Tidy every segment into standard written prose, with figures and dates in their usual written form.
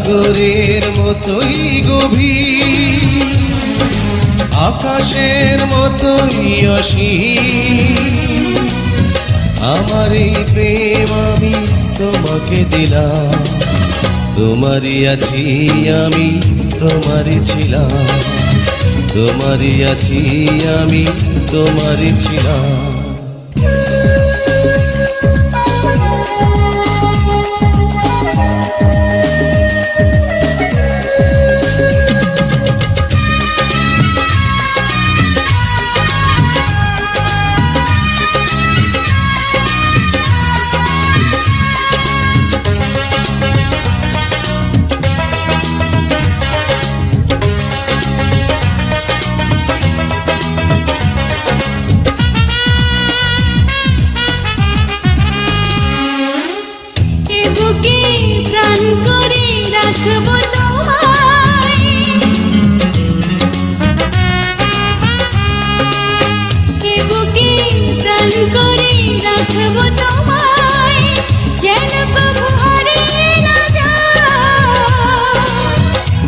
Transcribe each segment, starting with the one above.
সাগরের মতোই গভীর, আকাশের মতোই অসীম। আমার এই প্রেম আমি তোমাকে দিলাম, তোমারই আছি আমি, তোমারই ছিলাম, তোমারই আছি আমি, তোমারই ছিলাম।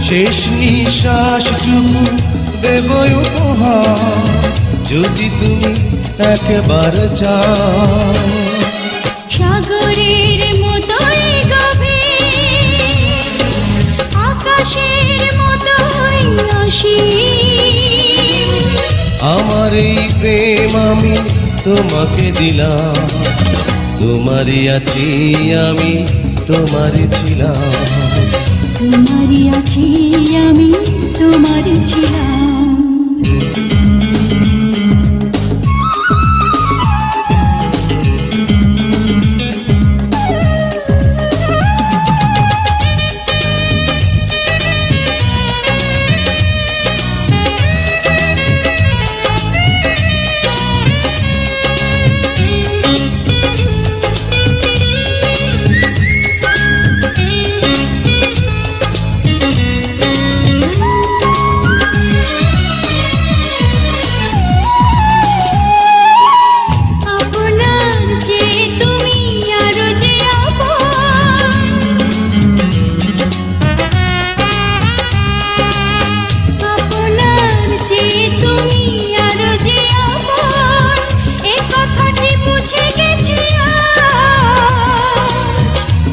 শেষ নিঃশ্বাসটুকু দেব উপহার, যদি তুমি একবার চাও। সাগরের মতোই গভীর, আকাশের মতোই অসীম। আমার এই প্রেম আমি তোমাকে দিলাম, তোমারই আছি আমি, তোমারই ছিলাম, তোমারই আছি আমি, তোমারই ছিলাম।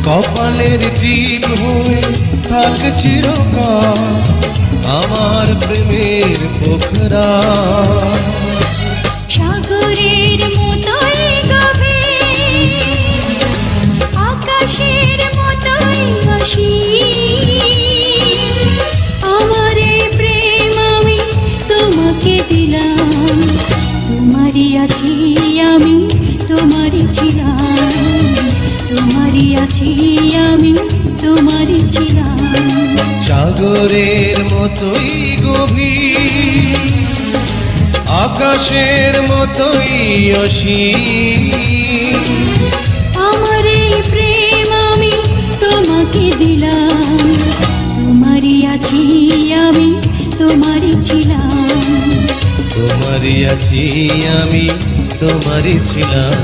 কপালের টিপ হয়ে থাক চিরকাল আমার প্রেমের পোখরা। সাগরের মতোই গভীর, আকাশের মতোই অসীম। আমার এই প্রেম আমি তোমাকে দিলাম, তোমারই আছি আমি, তোমারই ছিলাম, তোমারই আছি আমি, তোমারই ছিলাম। সাগরের মতোই গভীর, আকাশের মতোই অসীম। আমার এই প্রেম আমি তোমাকে দিলাম, তোমারই আছি আমি, তোমারই ছিলাম, তোমারই আছি আমি, তোমারই ছিলাম।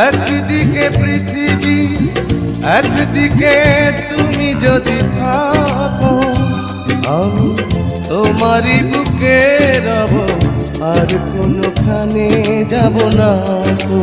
একদিকে পৃথিবী, একদিকে তুমি যদি থাকো, আমি তোমারই বুকে রব, আর কোনোখানে যাব না তো।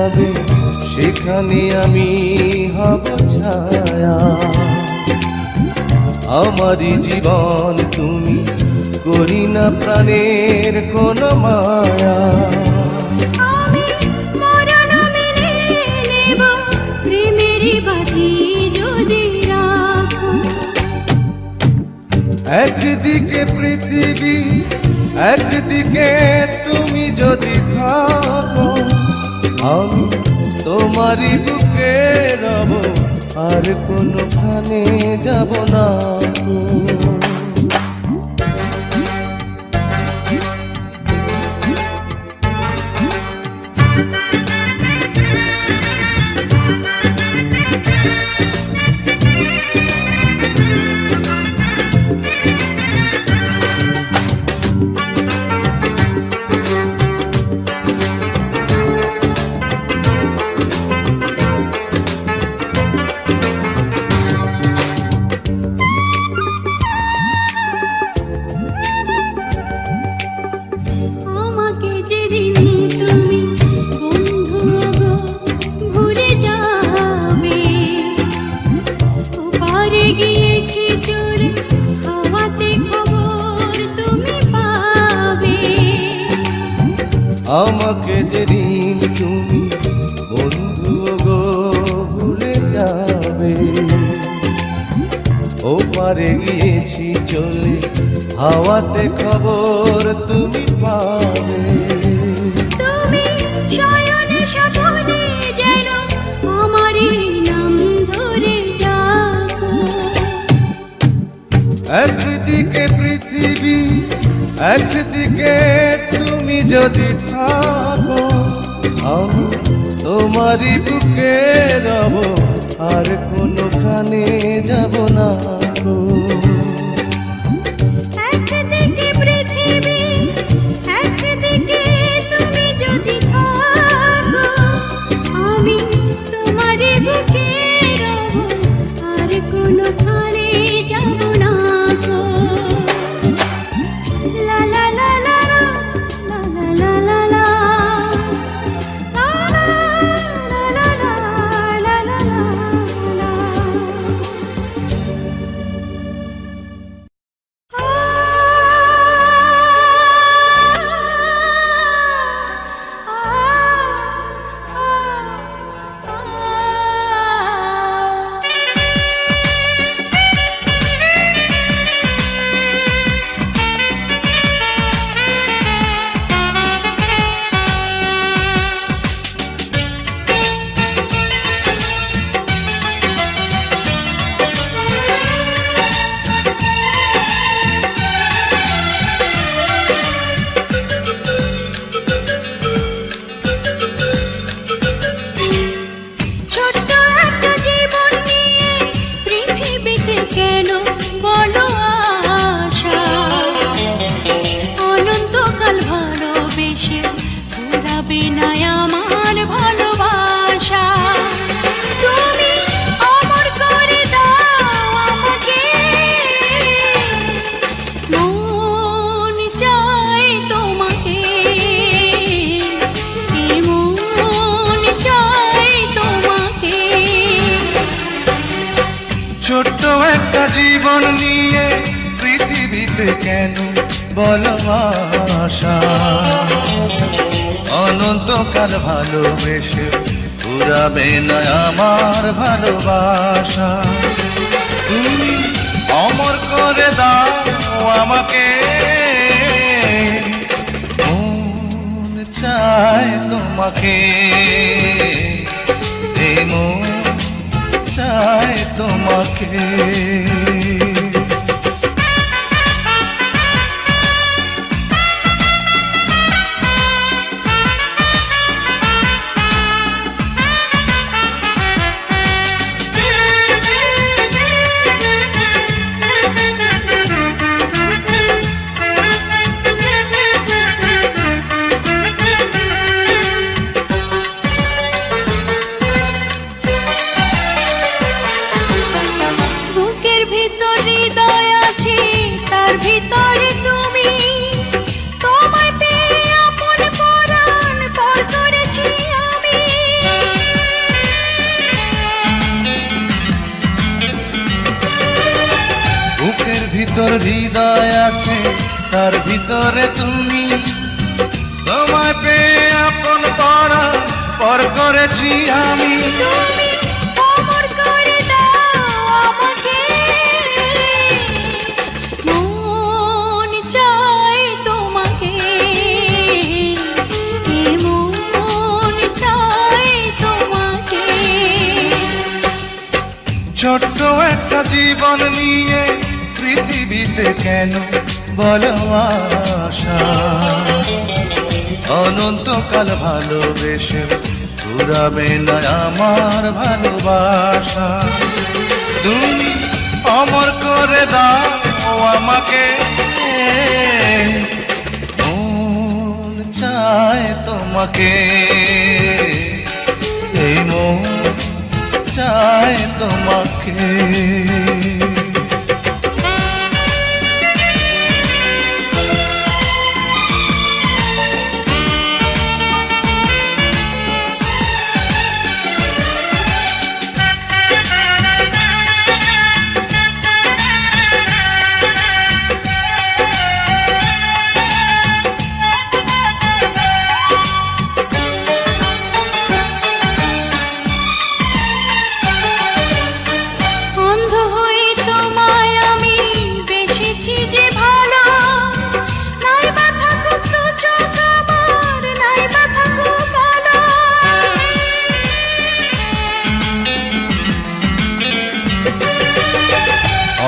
যাবে সেখানে আমি হব ছায়া। আমারই জীবন তুমি, করি না প্রাণের কোনো মায়া। আমি মরণ মেনে নেব প্রেমেরই বাজি যদি রাখো। একদিকে পৃথিবী, একদিকে তুমি যদি থাকো, আমি তোমারই বুকে রব, আর কোনোখানে যাব না গো। আমাকে যেদিন তুমি বন্ধু গো ভুলে যাবে, ওপারে গিয়েছি চলে হাওয়াতে খবর তুমি পাবে। আমাকে যেদিন তুমি বন্ধু গো ভুলে যাবে, ওপারে গিয়েছি চলে হাওয়াতে খবর তুমি পাবে। তুমি শয়নে স্বপনে যেন আমারই নাম ধরে ডাকো। একদিকে পৃথিবী, একদিকে তুমি যদি থাকো, আমি তোমারই বুকে রব, আর কোনোখানে যাব না গো। একদিকে পৃথিবী, একদিকে তুমি যদি থাকো, আমি তোমারই বুকে রব, আর কোনোখানে যাব না গো। লা লা লা লা লা লা লা লা লা লা লা লা লা। ছোট্ট একটা জীবন নিয়ে পৃথিবীতে কেন বলো আশা, অনন্তকাল ভালোবেসে ফুরাবে না আমার ভালোবাসা। তুমি অমর করে দাও আমাকে, মন চাই তোমাকে, মন চাই তোমাকে। ছোট্ট একটা জীবন নিয়ে পৃথিবীতে কেন বলো আশা, অনন্তকাল ভালোবেসে পুরাবে না আমার ভালোবাসা। তুমি অমর করে দাও আমাকে, মন চায় তোমাকে, এই মন চায় তোমাকে। বুকের ভিতর হৃদয় আছে তার ভিতরে তুমি, তোমায় পেয়ে আপন পড়া পর করেছি আমি। তুমি অমর করে দাও আমাকে, মন চাই তোমাকে, মন চাই তোমাকে। ছোট্ট একটা জীবন নিয়ে পৃথিবীতে কেন বলো আশা, অনন্তকাল ভালোবেসে ফুরাবে না আমার ভালোবাসা। তুমি অমর করে দাও আমাকে, মন চায় তোমাকে, এই মন চায় তোমাকে।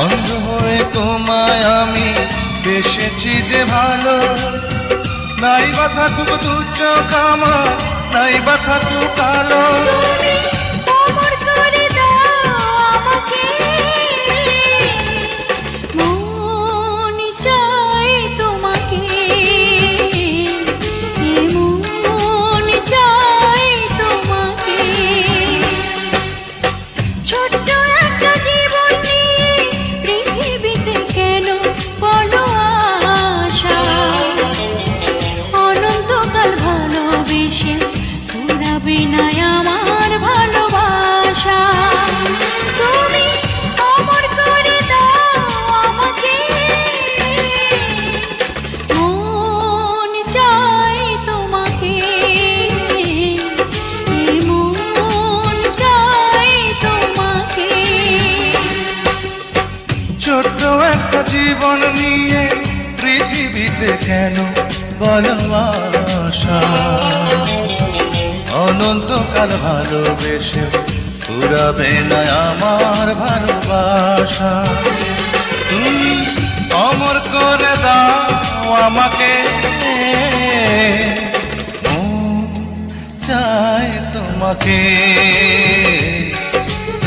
অন্ধ হয়ে তোমায় আমি বেসেছি যে ভালো, নাই বা থাকুক দু চোখ আমার, নাই বা থাকুক কালো। অমর করে দাও আমাকে, মন চাই তোমাকে, মন চাই তোমাকে। ছোট্ট একটা জীবন নিয়ে পৃথিবীতে কেন বলো আশা, অনন্তকাল ভালোবেসে ফুরাবে না আমার ভালোবাসা। তুমি অমর করে দাও আমাকে, মন চাই তোমাকে, মন চাই তোমাকে। ছোট্ট একটা জীবন নিয়ে পৃথিবীতে কেন বলো আশা, অনন্তকাল ভালোবেসে ফুরাবে না আমার ভালোবাসা। তুমি অমর করে দাও আমাকে, মন চায় তোমাকে,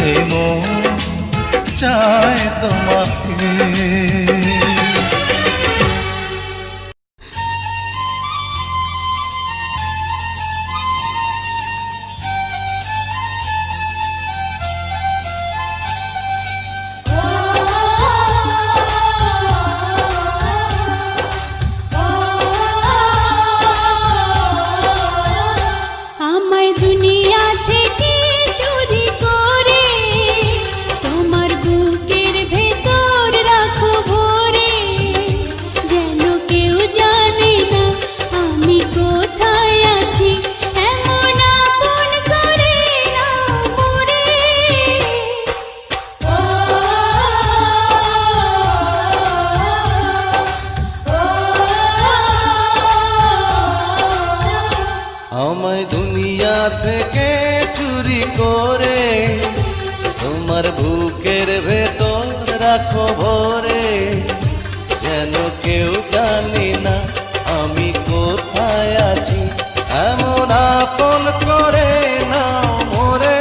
এই মন চায় তোমাকে। আমায় দুনিয়া থেকে চুরি করে তোমার বুকের ভেতর রাখো ভরে, যেন কেউ জানে না আমি কোথায় আছি, এমন আপন করে নাও মোরে। আমায় দুনিয়া থেকে চুরি করে তোমার বুকের ভেতর রাখো ভরে, যেন কেউ জানি না আমি কোথায় আছি, এমন আপন করে নাও মোরে।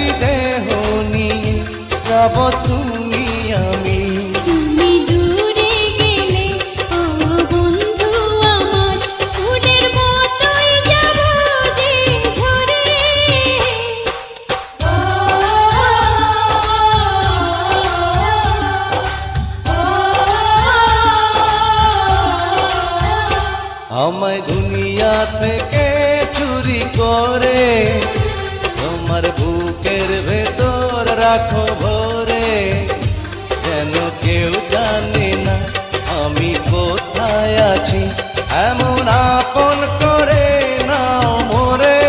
একই দেহ নিয়ে যাব তুমি আমি। তুমি দূরে গেলে ও বন্ধু আমার, ফুলের মতোই যাব যে ঝরে। আমায় দুনিয়া থেকে চুরি করে তোমার বুকের ভেতর রাখো ভরে, যেন কেউ জানে না আমি কোথায় আছি, এমন আপন করে নাও মোরে।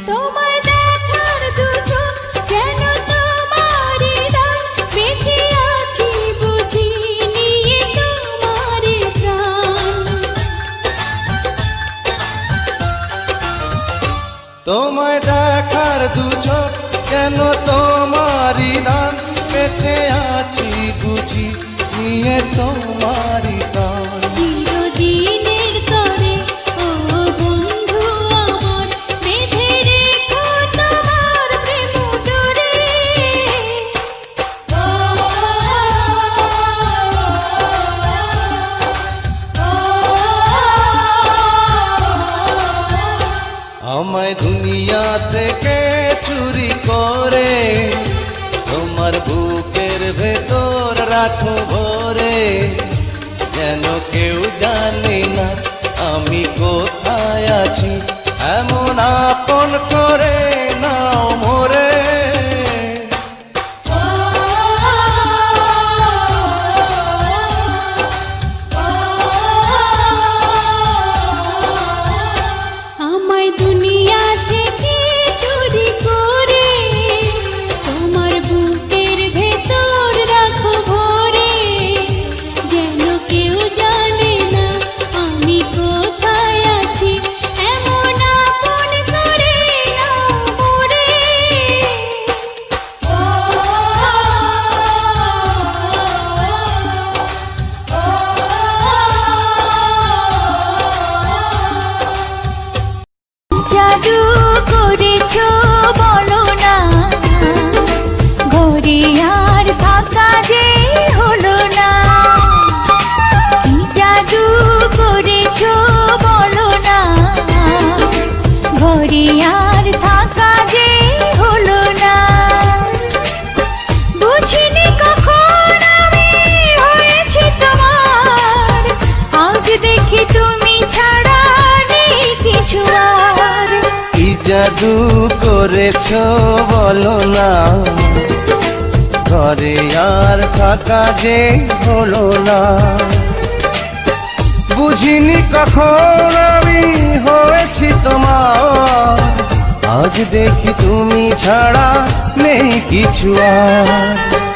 তোমায় দেখার দু চোখ যেন তোমারই দান, বেঁচে আছি বুঝি নিয়ে তোমারই প্রাণ। তোমায় দেখার দু চোখ কেন তোমারই দান, বেঁচে আছি বুঝি নিয়ে তোমারই প্রাণ। চিরদিনের তরে ও বন্ধু আমার, বেঁধে রেখো তোমার প্রেম ডোরে। আমায় দুনিয়া থেকে চুরি করে তোমার বুকের ভেতর রাখো ভরে, যেন কেউ জানে না আমি কোথায় আছি, এমন আপন করে নাও মোরে। আমায় দুনিয়া থেকে চুরি করে তোমার বুকের ভেতর রাখো ভরে, যেন কেউ জানে না আমি কোথায় আছি, এমন আপন করে নাও মোরে। জাদু করেছো বলো না, ঘরে আর থাকা যে হলো না। কি জাদু করেছো বলো না, ঘরে আর থাকা যে হলো না। বুঝিনি কখন আমি হয়েছি তোমার, আজ দেখি তুমি ছাড়া নেই কিছু আর। কি জাদু করেছো বলো না, ঘরে আর থাকা যে হলো না। বুঝিনি কখন আমি হয়েছি তোমার, আজ দেখি তুমি ছাড়া নেই কিছু আর।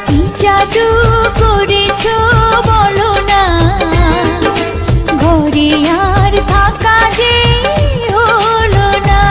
কি জাদু করেছো বলো না, ঘরে আর থাকা যে হলো না।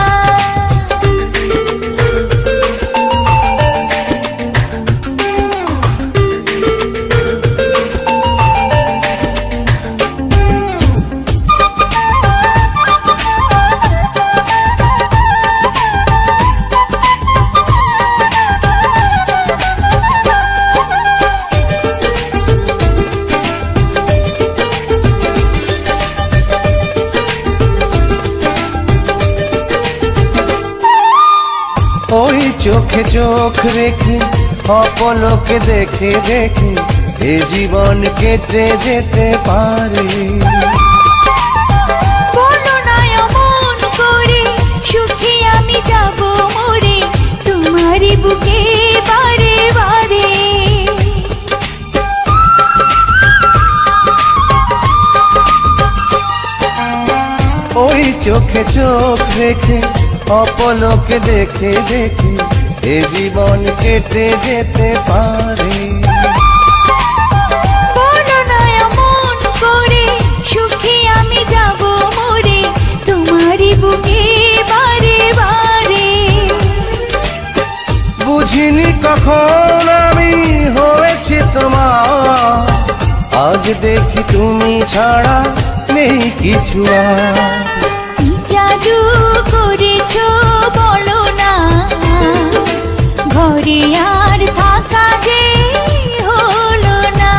ওই চোখে চোখ রেখে অপলকে দেখে দেখে এ জীবন কেটে যেতে পারে। বলো না এমন করে, সুখে আমি যাব মরে তোমারই বুকে বারে বারে। চোখে চোখ রেখে অপলকে দেখে দেখে এ জীবন কেটে যেতে পারে। বলো না এমন করে সুখী আমি যাব মরে তোমারই বুকে বারে বারে। বুঝিনি কখন আমি হয়েছি তোমার, আজ দেখি তুমি ছাড়া নেই কিছু আর। কি জাদু করেছো বলো না, ঘরে আর থাকা যে হলো না।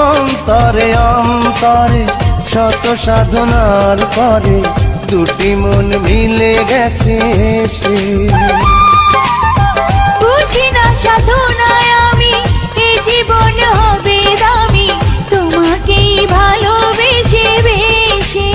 অন্তরে অন্তরে শত সাধনার পরে দুটি মন মিলে গেছে সে। বুঝি না সাধনায় আমি এ জীবন হবে দামি তোমাকেই ভালোবেসে বেশে।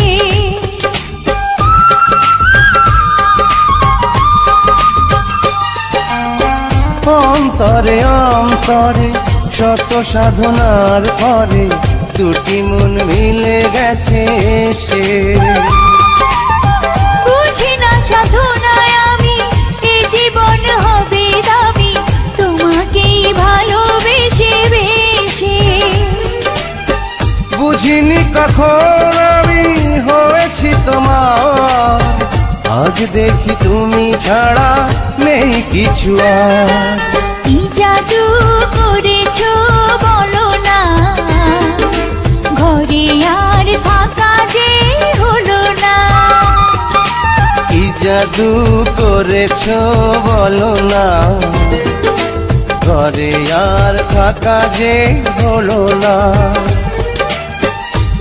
অন্তরে অন্তরে শত সাধনার পরে দুটি মন মিলে গেছে সে। বুঝি না সাধনায় আমি এ জীবন হবে দামি তোমাকেই ভালোবেসে বেশে। বুঝিনি কখন আমি হয়েছি তোমার, আজ দেখি তুমি ছাড়া নেই কিছু আর। কি জাদু করেছো বলো না, ঘরে আর থাকা যে হলো না। কি জাদু করেছো বলো না, ঘরে আর থাকা যে হলো না।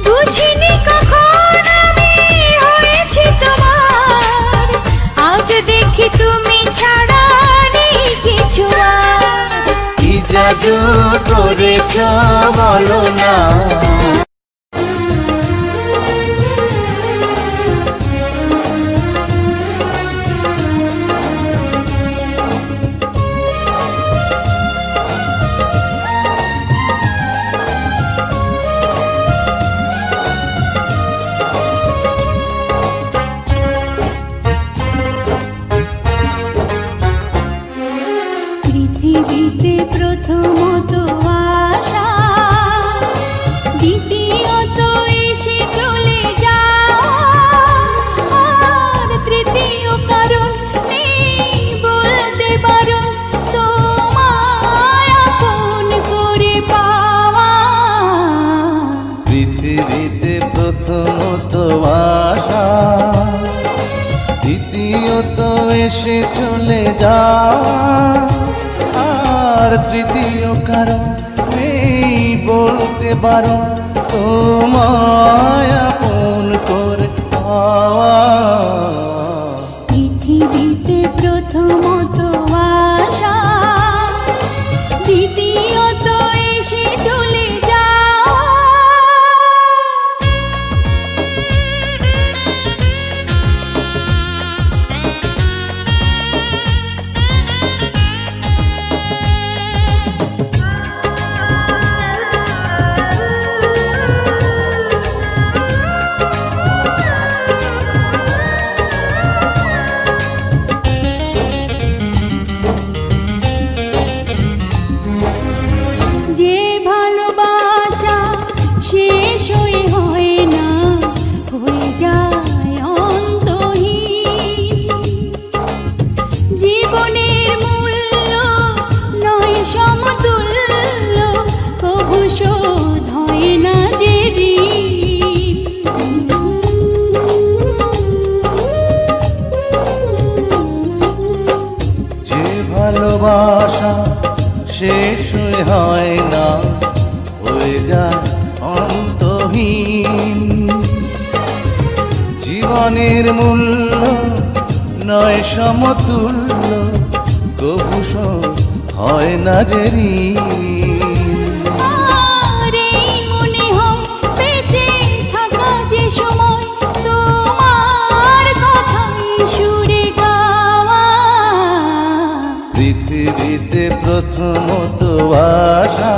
বুঝিনি কখন আমি হয়েছি তোমার, আজ দেখি তুমি ছাড়া নেই কিছু আর। কি জাদু করেছো বলো না। পৃথিবীতে প্রথমত আশা, দ্বিতীয়ত এসে চলে যাওয়া, আর তৃতীয় কারণ নেই বলতে বারণ তোমায় আপন করে পাওয়া। পৃথিবীতে প্রথমত আশা, দ্বিতীয়ত এসে চলে যাওয়া, আর তৃতীয় কারণ নেই বলতে পারো তোমায় আপন করে পাওয়া। পৃথিবীতে প্রথমত আশা, দ্বিতীয়ত এসে চলে যাওয়া। যে ভালোবাসা শেষ হয়ে হয় না, হয়ে যায় অন্তহীন। জীবনের মূল্য নয় সমতুল্য, কভু শোধ হয় না যে ঋণ। যে ভালোবাসা শেষ হয় না, হয়ে যায় অন্তহীন। জীবনের মূল্য নয় সমতুল্য, কবু হয় না যে আর এই মনে হয় বেঁচে থাকা যে সময় তোমার কথাই সুরে গাওয়া। পৃথিবীতে প্রথমত আশা,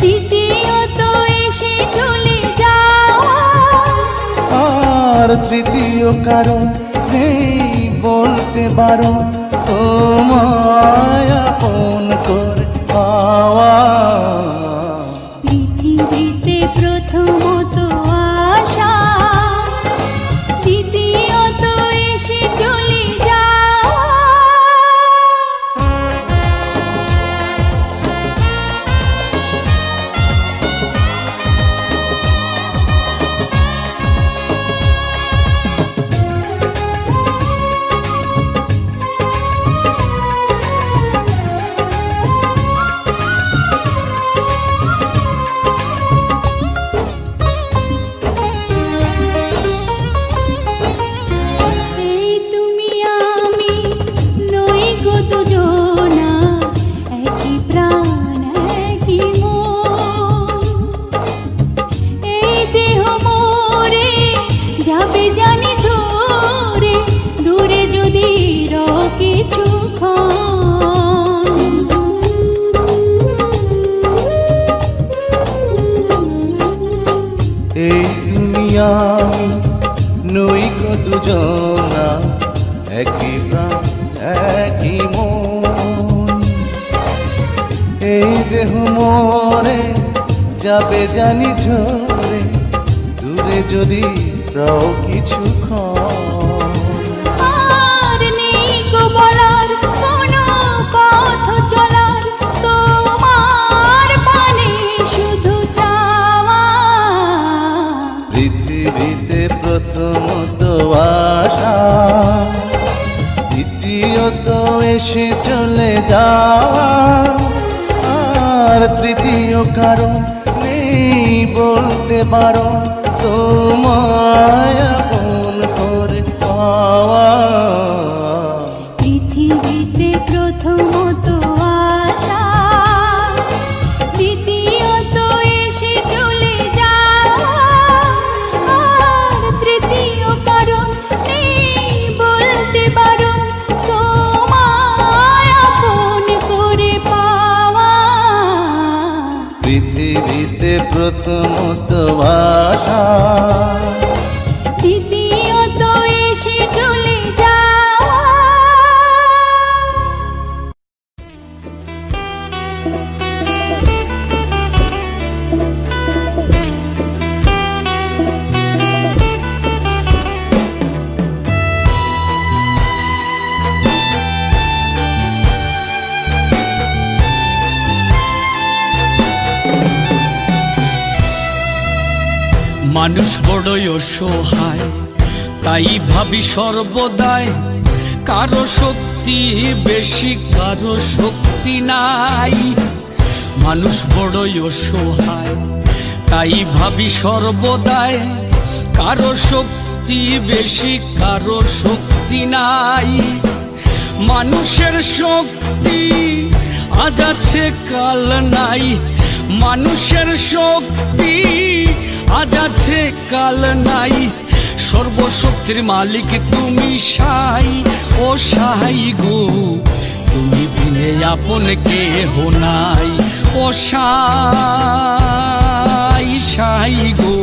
দ্বিতীয়ত এসে চলে যাওয়া, আর তৃতীয় কারণ নেই বলতে বারণ, তোমায় আপন করে পাওয়া। পৃথিবীতে প্রথমত আশা, দ্বিতীয়ত এসে চলে যাওয়া। এই তুমি আমি নই গো দুজনা, একই প্রাণ একই মন। এই দেহ মোরে যাবে জানি ঝরে, দূরে যদি কিছুক্ষণ। এই তুমি আমি নই গো দুজনা, একই প্রাণ একই মন। এই দেহ মরে যাবে জানি ঝরে, দূরে যদি রও কিছুক্ষণ। আর নেই গো বলার কোনো পথ চলার, তোমার পানে শুধু চাওয়া। পৃথিবীতে প্রথমত আশা, দ্বিতীয়ত এসে চলে যাওয়া, আর তৃতীয় কারণ নেই বলতে বারণ, তোমায় আপন করে পাওয়া। পৃথিবীতে প্রথমত আশা, দ্বিতীয়ত এসে চলে যাওয়া, আর তৃতীয় কারণ নেই বলতে বারণ, তোমায় আপন করে পাওয়া। পৃথিবীতে প্রথমত আশা, দ্বিতীয়ত এসে চলে যাওয়া। মানুষ বড়ই অসহায়, তাই ভাবি সর্বদাই কারো শক্তি বেশি কারো শক্তি নাই। মানুষ বড়ই অসহায়, তাই ভাবি সর্বদাই কারো শক্তি বেশি কারো শক্তি নাই। মানুষের শক্তি আজ আছে কাল নাই, মানুষের শক্তি আজ আছে কাল নাই। সর্বশক্তির মালিক তুমি সাই, ও সাই গো তুমি বিনে আপন কেহ নাই। ও সাই সাই গো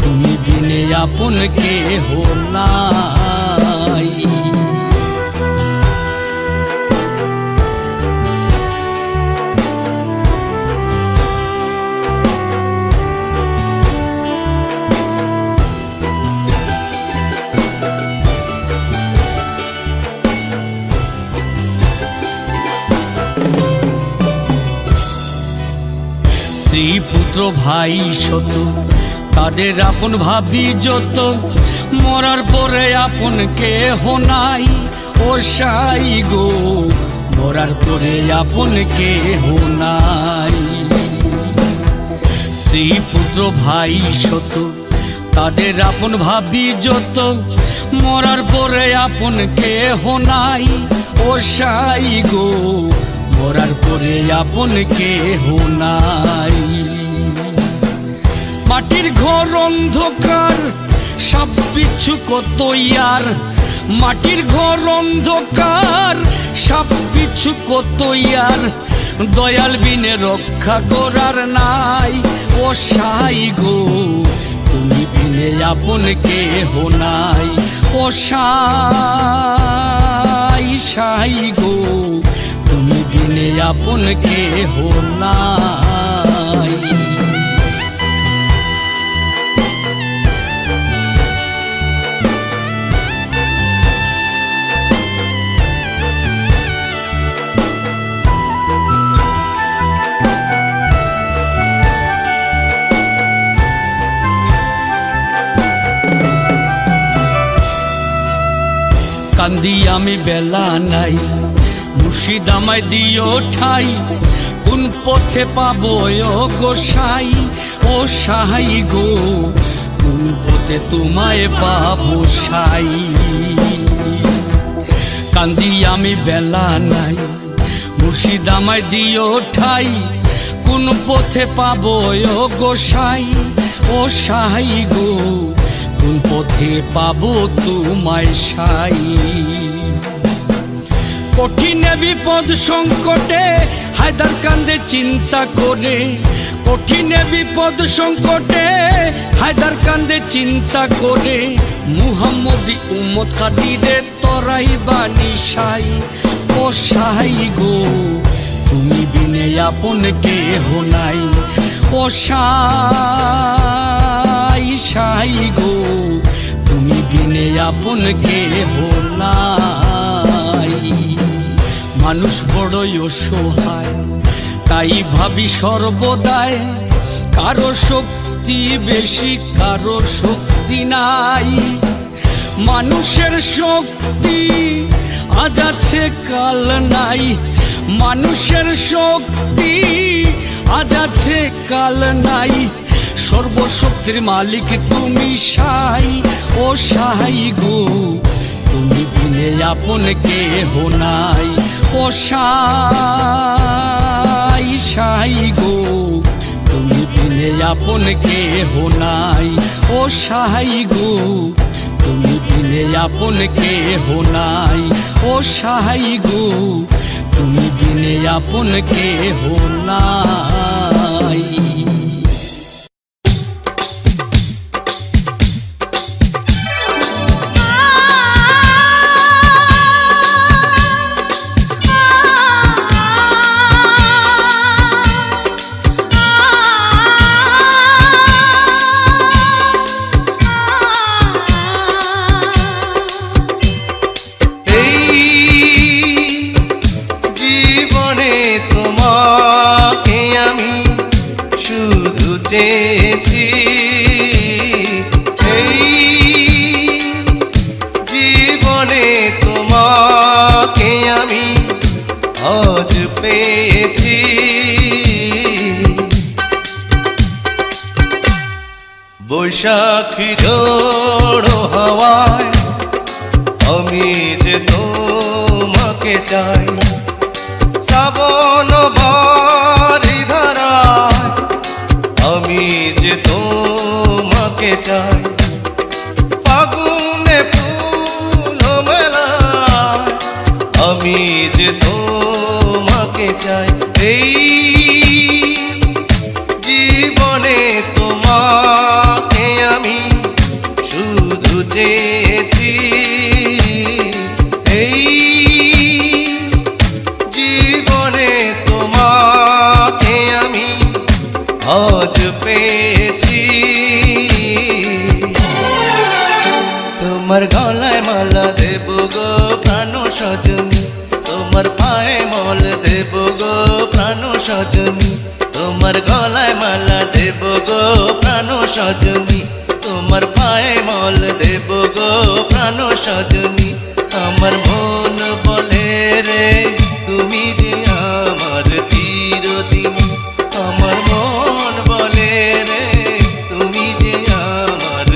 তুমি বিনে আপন কেহ নাই। স্ত্রী পুত্র ভাই শত তাদের আপন ভাবি যত, মরার পরে আপন কেহ নাই। ও সাই গো মরার পরে আপন কেহ নাই। স্ত্রী পুত্র ভাই শত তাদের আপন ভাবি যত, মরার পরে আপন কেহ নাই। ও সাই গো, মরার পরে আপন কেহ নাই। মাটির ঘর অন্ধকার, সব বিচ্ছু কত ইয়ার। মাটির ঘর অন্ধকার, সব বিচ্ছু কত ইয়ার। দয়াল বিনে রক্ষা করার নাই। ও সাই গো, তুমি বিনে আপন কেহ নাই। ও সাই, সাই গো, তুমি বিনে আপন কেহ নাই। কান্দি আমি বেলা নাই, মুর্শিদ আমায় দিও ঠাই। কোন পথে পাবো ও গোসাই? ও সাই গো, কোন পথে তোমায় পাবো সাই? কান্দি আমি বেলা নাই, মুর্শিদ আমায় দিও ঠাই। কোন পথে পাবো ও গোসাই? ও সাই গো, কোন পথে পাবো তোমায় সাই? কঠিনে বিপদ সংকটে হায়দার কান্দে চিন্তা করে। কঠিনে বিপদ সংকটে হায়দার কান্দে চিন্তা করে। মুহাম্মদি উম্মত কাদিরে তরাই বানি সাই। ও সাই গো, তুমি বিনে আপন কেহ নাই। ও সাই, সাই গো, তুমি বিনে আপন কেহ নাই। মানুষ বড়ই অসহায়, তাই ভাবি সর্বদাই। কারো শক্তি বেশি, কারো শক্তি নাই। মানুষের শক্তি আজ আছে কাল নাই। মানুষের শক্তি আজ আছে কাল নাই। সর্বশক্তির মালিক তুমি সাই। ও সাই গো, তুমি বিনে আপন কেহ নাই। ও সাই, সাই গো, তুমি বিনে আপন কেহ নাই। ও সাই গো, তুমি বিনে আপন কেহ নাই। ও সাই গো, তুমি বিনে আপন কেহ নাই। চেয়েছি এই জীবনে তোমাকে আমি আজ পেয়েছি। বৈশাখী ঝড়ো হাওয়ায় আমি যে তোমাকে চাই। শ্রাবণ বারি ধারায় আমি যে তোমাকে চাই। ফাগুনে ফুল মেলায় আমি যে তোমাকে চাই। এই জীবনে তোমাকে আমি শুধু চেয়েছি। এই জীবনে তোমাকে আমি আজ পেয়েছি। তোমার গলায় মালা দেব গো প্রাণ সজনী। তোমার পায়ে মল দেব গো প্রাণ সজনী। তোমার গলায় মালা দেব গো প্রাণ সজনী। তোমার পায়ে মল দেব গো প্রাণ সজনী। আমার মন বলে রে তুমি যে আমার চিরদিন। আমার মন বলে রে তুমি যে আমার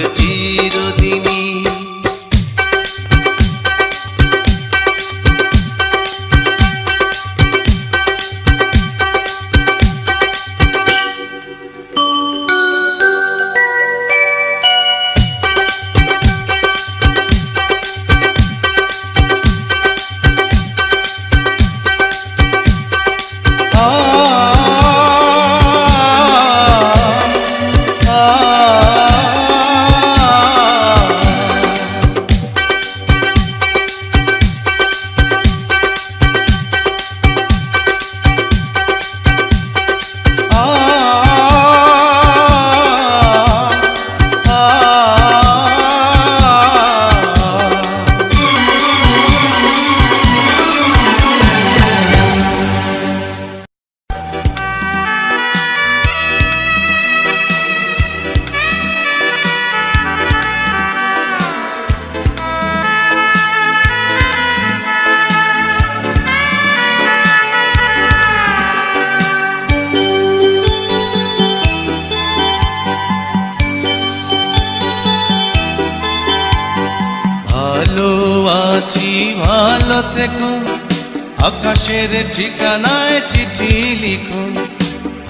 আকাশের ঠিকানায় চিঠি লিখো,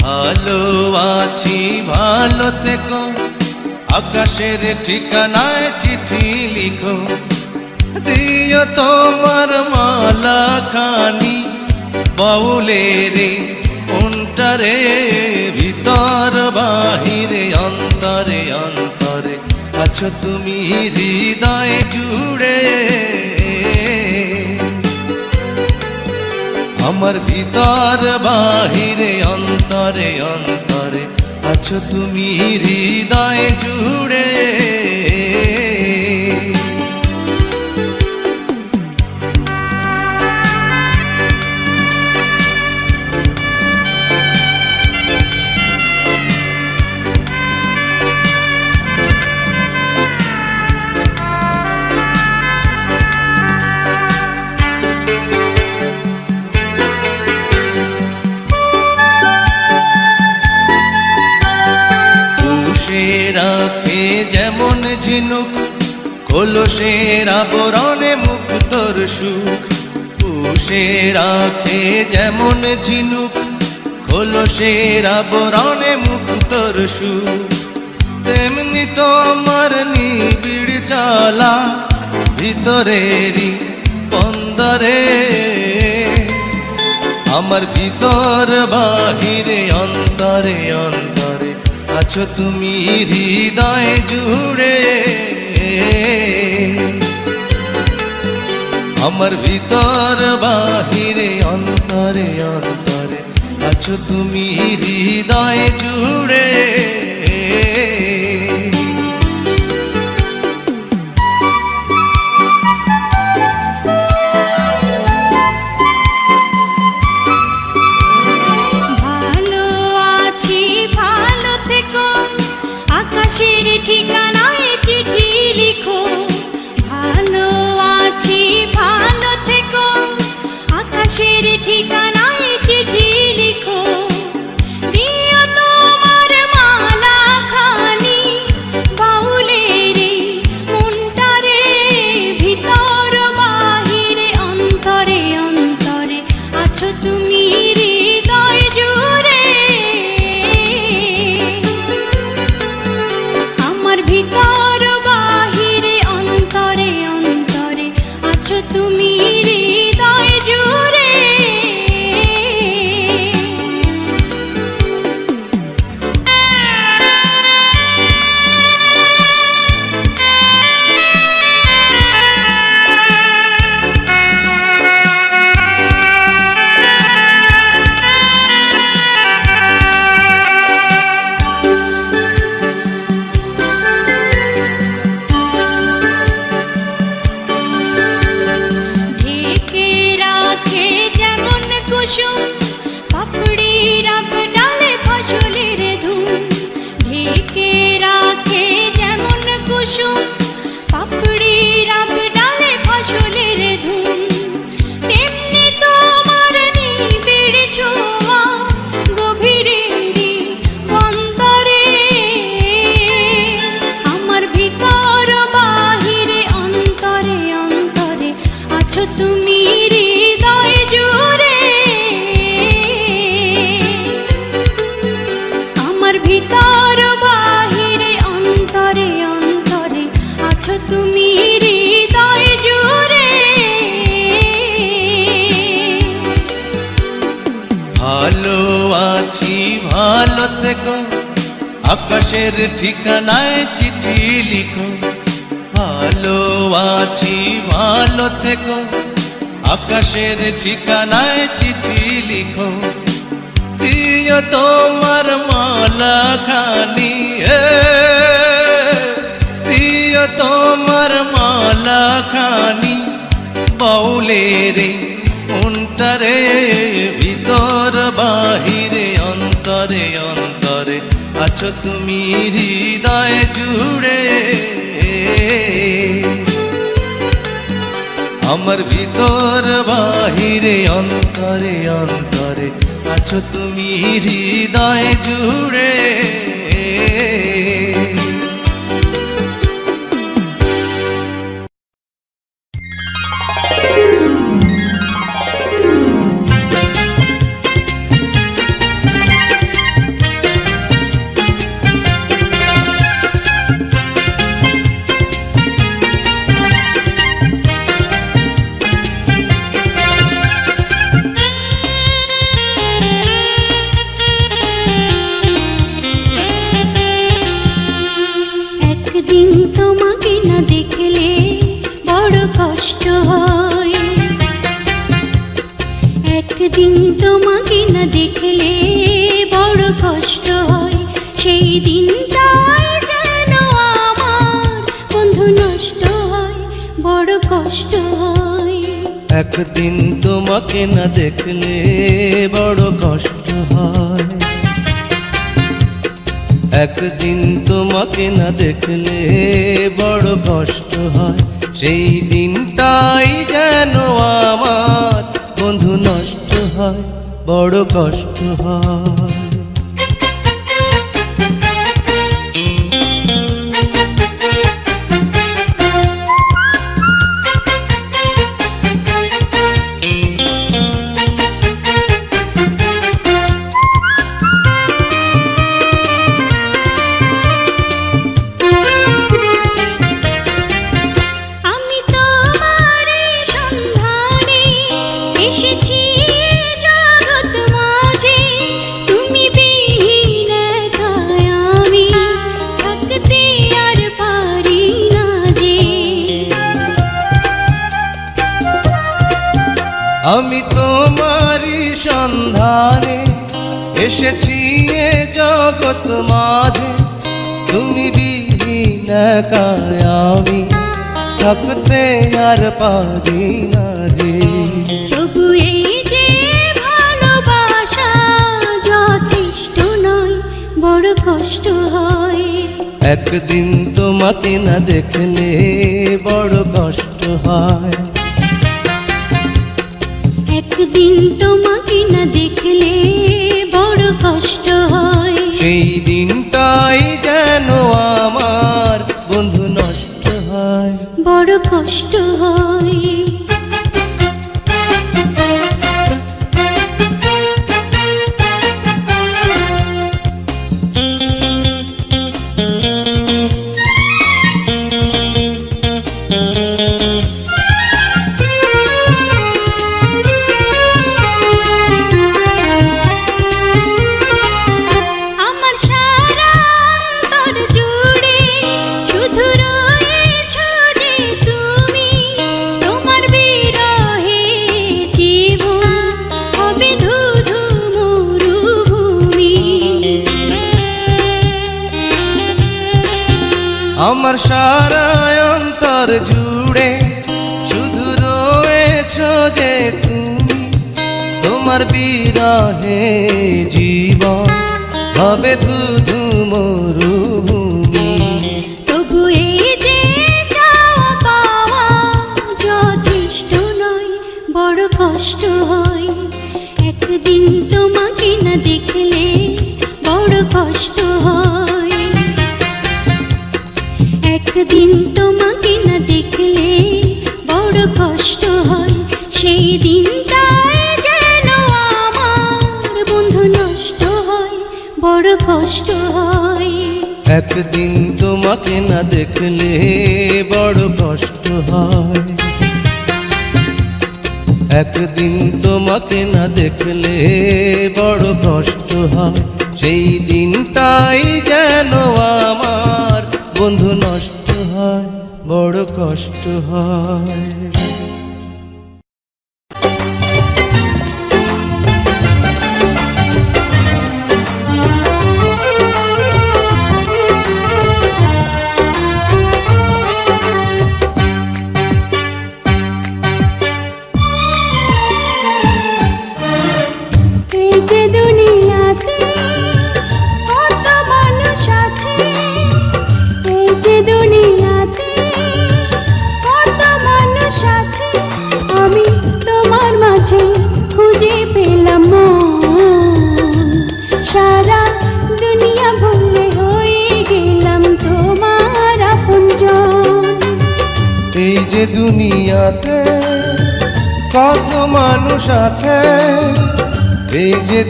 ভালো আছি ভালো থেকো। আকাশের ঠিকানায় চিঠি লিখো, দিও তোমার মালা খানি বাউলের অন্তরে, ভিতর বাহিরে অন্তরে অন্তরে আছো তুমি হৃদয় জুড়ে। আমার ভিতর বাহিরে অন্তরে অন্তরে আছো তুমি হৃদয় জুড়ে। রাখে যেমন ঝিনুক কলসের আবরণে মুক্তর সুখ, পুষে রাখে যেমন ঝিনুক কলসের আবরণে মুক্তর সুখ, তেমনি তোমার নিবিড় চালা ভিতরেরই বন্দরে। আমার ভিতর বাহিরে অন্তরে অন্তরে আছো তুমি হৃদয় জুড়ে। আমার ভিতর বাহিরে অন্তরে অন্তরে আছো তুমি হৃদয় জুড়ে। আকাশের ঠিকানায় চিঠি লিখো, ভালো আছি ভালো থেকো। আকাশের ঠিকানায় চিঠি লিখো, দিও তোমার মালা খানি বাউলের মনটারে, ভিতর বাহিরে অন্তরে অন্তরে আছো তুমি হৃদয় জুড়ে। ভিতর বাহিরে অন্তরে অন্তরে আছো তুমি হৃদয় জুড়ে। পাপড়ির ডালে ফসলের ধুম, ঢেকে রাখে যেমন কুসুম। পাপড়ির ডালে ফসলের ধুম, তেমনি তোমার নিবিড় ছোঁয়া গভীরেরই অন্তরে। আমার ভিতর বাহিরে অন্তরে অন্তরে আছো তুমি হৃদয় জুড়ে। ভিতর বাহিরে অন্তরে অন্তরে আছো তুমি হৃদয় জুড়ে। ভালো আছি ভালো থেকো, আকাশের ঠিকানায় চিঠি লিখো। ভালো আছি ভালো থেকো, আকাশের ঠিকানায় চিঠি লিখো, দিও তোমার মালা খানি, দিও তোমার মালা খানি বাউলের অন্তরে, ভিতর বাহিরে অন্তরে অন্তরে আছো তুমি হৃদয় জুড়ে। আমার ভিতর বাহিরে অন্তরে অন্তরে আছো তুমি হৃদয় জুড়ে। একদিন তোমাকে না দেখলে বড় কষ্ট হয়, সেই দিনটাই যেন আমার বন্ধু নষ্ট হয়, বড় কষ্ট হয়। একদিন তোমাকে না দেখলে বড় কষ্ট হয়, একদিন তোমাকে না দেখলে বড় কষ্ট হয়, সেই দিনটাই যেন আমার বন্ধু নষ্ট হয়, বড় কষ্ট হয়। আমি তোমারই সন্ধানে এসেছি এ জগৎ মাঝে, তুমি বিহীন একাই আমি থাকতে আর পারি না যে। তবু এই যে ভালোবাসা যথেষ্ট নয়, বড় কষ্ট হয়। একদিন তোমাকে না দেখলে বড় কষ্ট হয়, একদিন তোমাকে না দেখলে বড় কষ্ট হয়, সেই দিনটাই যেন আমার বন্ধু নষ্ট হয়, বড় কষ্ট হয়। আমার সারা অন্তর জুড়ে শুধু রয়েছো যে তুমি, তোমার বিরহে জীবন হবে ধুধু মরুভূমি। তবু এই যে চাওয়া পাওয়া যথেষ্ট নয়, বড় কষ্ট হয়। একদিন তোমাকে না দেখলে বড় কষ্ট হয়, একদিন তোমাকে না দেখলে বড় কষ্ট হয়, সেই দিনটাই যেন আমার বন্ধু নষ্ট হয়, বড় কষ্ট হয়। একদিন তোমাকে না দেখলে বড় কষ্ট হয়, একদিন তোমাকে না দেখলে বড় কষ্ট হয়, সেই দিনটাই যেন আমার বন্ধু নষ্ট হয়, বড় কষ্ট হয়। দুনিয়াতে কত মানুষ আছে, এই যে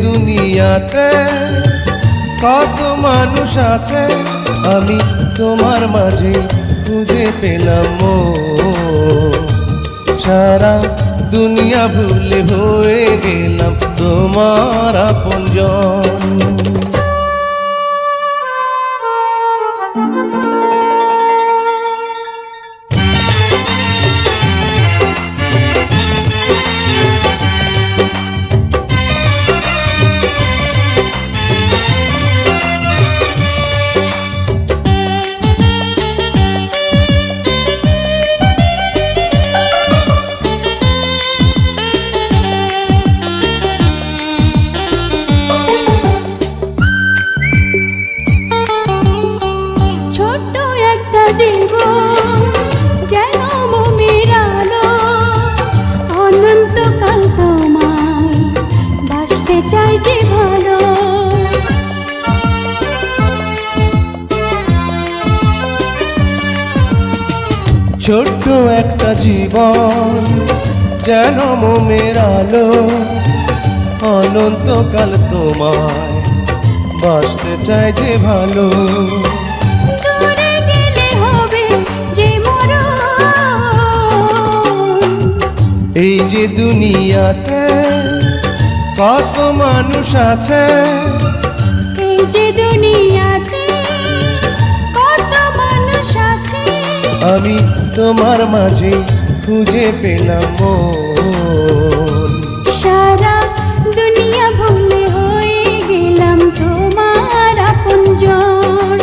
দুনিয়াতে কত মানুষ আছে, আমি তোমার মাঝে খুঁজে পেলাম সারা দুনিয়া ভুলে হয়ে গেলাম তোমার আপনজন। ছোট্ট একটা জীবন যেন মোমের আলো, অনন্তকাল তোমায় বাসতে চাই যে ভালো। দূরে গেলে হবে যে মরণ, এই যে দুনিয়াতে কত মানুষ আছে, এই যে দুনিয়াতে কত মানুষ আছে, আমি তোমার মাঝে খুঁজে পেলাম মন। সারা দুনিয়া ভুলে হয়ে গেলাম তোমার আপনজন।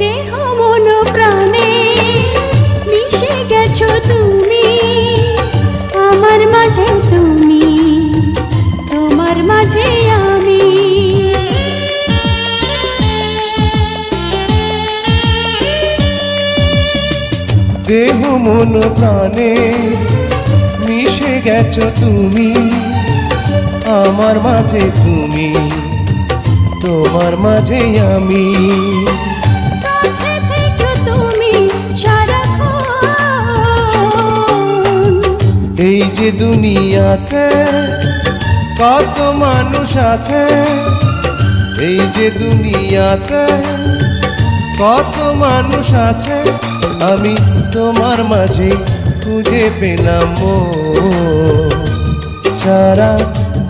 দেহ মন প্রাণে মিশে গেছো তুমি, আমার মাঝে তুমি, তোমার মাঝে আমি। দেহ মন প্রাণে মিশে গেছো তুমি, আমার মাঝে তুমি, তোমার মাঝে আমি। কাছে থেকো তুমি সারাক্ষণ, এই যে দুনিয়াতে কত মানুষ আছে, এই যে দুনিয়াতে কত মানুষ আছে, আমি তোমার মাঝে খুঁজে পেলাম মন। সারা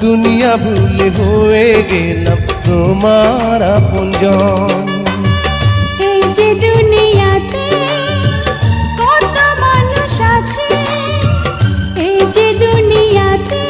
দুনিয়া ভুলে হয়ে গেলাম তোমার আপনজন। এই যে দুনিয়াতে কত মানুষ আছে, এই যে দুনিয়াতে